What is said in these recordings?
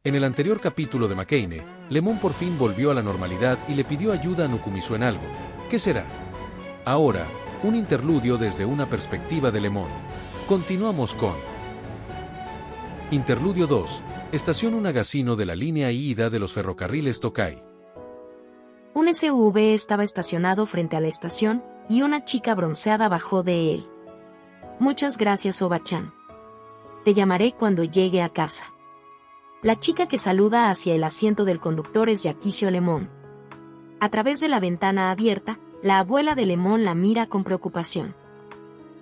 En el anterior capítulo de McCain, Lemon por fin volvió a la normalidad y le pidió ayuda a Nukumizu en algo. ¿Qué será? Ahora, un interludio desde una perspectiva de Lemon. Continuamos con Interludio 2, Estación Unagashino de la línea Iida de los ferrocarriles Tokai. Un SUV estaba estacionado frente a la estación, y una chica bronceada bajó de él. Muchas gracias, Oba-chan. Te llamaré cuando llegue a casa. La chica que saluda hacia el asiento del conductor es Yakizo Lemon. A través de la ventana abierta, la abuela de Lemon la mira con preocupación.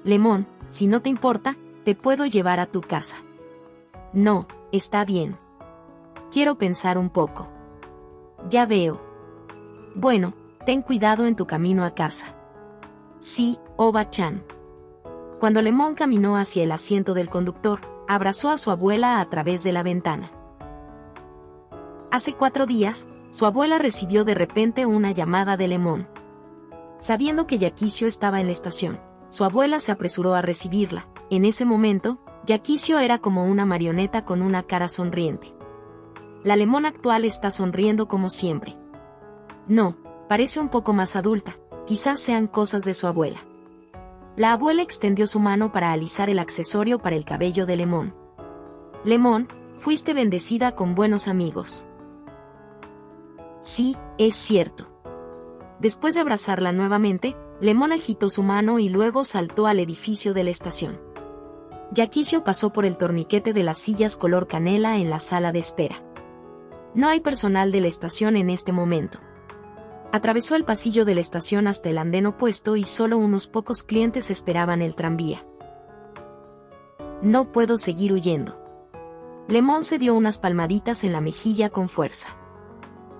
Lemon, si no te importa, te puedo llevar a tu casa. No, está bien. Quiero pensar un poco. Ya veo. Bueno, ten cuidado en tu camino a casa. Sí, Oba-chan. Cuando Lemon caminó hacia el asiento del conductor, abrazó a su abuela a través de la ventana. Hace 4 días, su abuela recibió de repente una llamada de Lemon. Sabiendo que Yakizo estaba en la estación, su abuela se apresuró a recibirla. En ese momento, Yakizo era como una marioneta con una cara sonriente. La Lemon actual está sonriendo como siempre. No, parece un poco más adulta, quizás sean cosas de su abuela. La abuela extendió su mano para alisar el accesorio para el cabello de Lemon. Lemon, fuiste bendecida con buenos amigos. Sí, es cierto. Después de abrazarla nuevamente, Lemon agitó su mano y luego saltó al edificio de la estación. Yakizo pasó por el torniquete de las sillas color canela en la sala de espera. No hay personal de la estación en este momento. Atravesó el pasillo de la estación hasta el andén opuesto y solo unos pocos clientes esperaban el tranvía. No puedo seguir huyendo. Lemon se dio unas palmaditas en la mejilla con fuerza.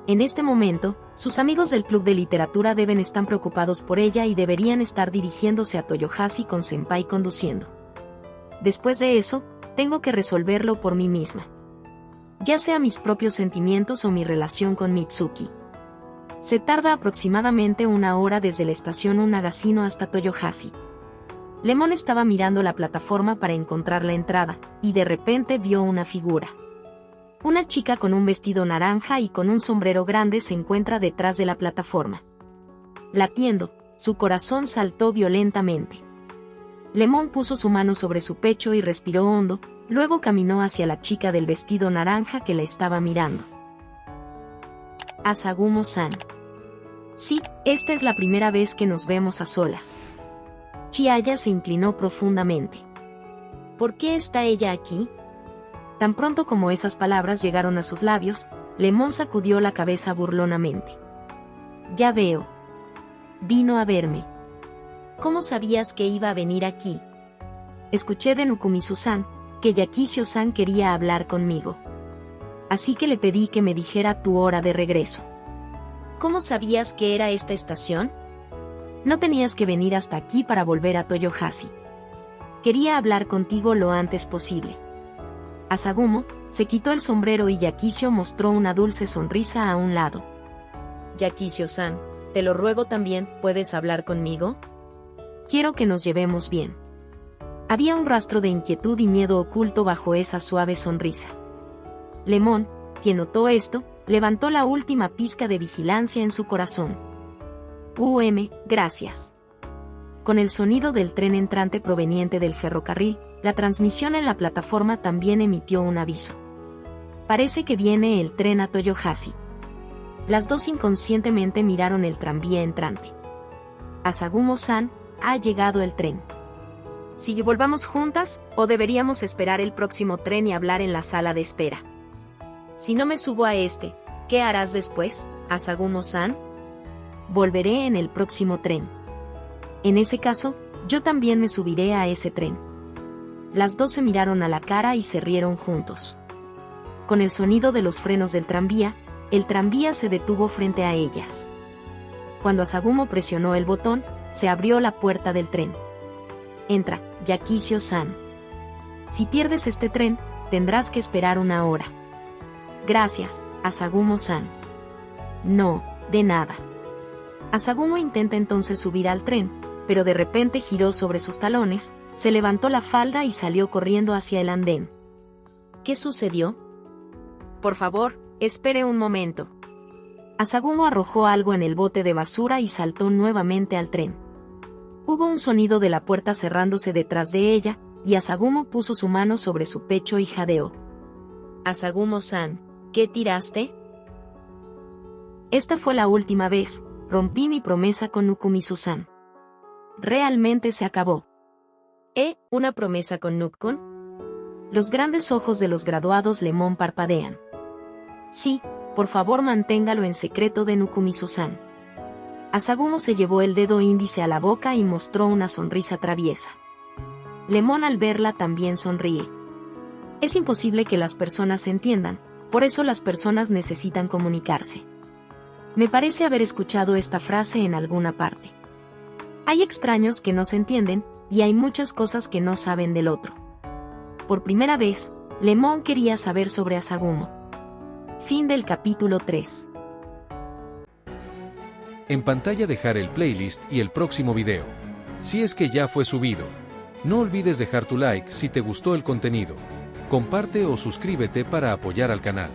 En este momento, sus amigos del club de literatura deben estar preocupados por ella y deberían estar dirigiéndose a Toyohashi con Senpai conduciendo. Después de eso, tengo que resolverlo por mí misma. Ya sea mis propios sentimientos o mi relación con Mitsuki. Se tarda aproximadamente 1 hora desde la estación Unagashino hasta Toyohashi. Lemon estaba mirando la plataforma para encontrar la entrada, y de repente vio una figura. Una chica con un vestido naranja y con un sombrero grande se encuentra detrás de la plataforma. Latiendo, su corazón saltó violentamente. Lemon puso su mano sobre su pecho y respiró hondo, luego caminó hacia la chica del vestido naranja que la estaba mirando. Asagumo-san. Sí, esta es la primera vez que nos vemos a solas. Chiaya se inclinó profundamente. ¿Por qué está ella aquí? Tan pronto como esas palabras llegaron a sus labios, Lemon sacudió la cabeza burlonamente. Ya veo. Vino a verme. ¿Cómo sabías que iba a venir aquí? Escuché de Nukumizu-san, que Yakizo-san quería hablar conmigo. Así que le pedí que me dijera tu hora de regreso. ¿Cómo sabías que era esta estación? No tenías que venir hasta aquí para volver a Toyohashi. Quería hablar contigo lo antes posible. Asagumo se quitó el sombrero y Yakizo mostró una dulce sonrisa a un lado. Yakizo-san, te lo ruego también, ¿puedes hablar conmigo? Quiero que nos llevemos bien. Había un rastro de inquietud y miedo oculto bajo esa suave sonrisa. Lemon, quien notó esto, levantó la última pizca de vigilancia en su corazón. Gracias. Con el sonido del tren entrante proveniente del ferrocarril, la transmisión en la plataforma también emitió un aviso. Parece que viene el tren a Toyohashi. Las dos inconscientemente miraron el tranvía entrante. Asagumo-san, ha llegado el tren. ¿Si volvamos juntas, o deberíamos esperar el próximo tren y hablar en la sala de espera? Si no me subo a este, ¿qué harás después, Asagumo-san? Volveré en el próximo tren. En ese caso, yo también me subiré a ese tren. Las dos se miraron a la cara y se rieron juntos. Con el sonido de los frenos del tranvía, el tranvía se detuvo frente a ellas. Cuando Asagumo presionó el botón, se abrió la puerta del tren. Entra, Yakizo-san. Si pierdes este tren, tendrás que esperar 1 hora. Gracias, Asagumo-san. No, de nada. Asagumo intenta entonces subir al tren, pero de repente giró sobre sus talones, se levantó la falda y salió corriendo hacia el andén. ¿Qué sucedió? Por favor, espere un momento. Asagumo arrojó algo en el bote de basura y saltó nuevamente al tren. Hubo un sonido de la puerta cerrándose detrás de ella, y Asagumo puso su mano sobre su pecho y jadeó. Asagumo-san, ¿qué tiraste? Esta fue la última vez, rompí mi promesa con Nukumizu-san. Realmente se acabó. ¿Una promesa con Nuk-kun? Los grandes ojos de los graduados Lemon parpadean. Sí, por favor manténgalo en secreto de Nukumizu-san. Asagumo se llevó el dedo índice a la boca y mostró una sonrisa traviesa. Lemon al verla también sonríe. Es imposible que las personas se entiendan, por eso las personas necesitan comunicarse. Me parece haber escuchado esta frase en alguna parte. Hay extraños que no se entienden, y hay muchas cosas que no saben del otro. Por primera vez, Lemon quería saber sobre Asagumo. Fin del capítulo 3. En pantalla dejar el playlist y el próximo video. Si es que ya fue subido. No olvides dejar tu like si te gustó el contenido. Comparte o suscríbete para apoyar al canal.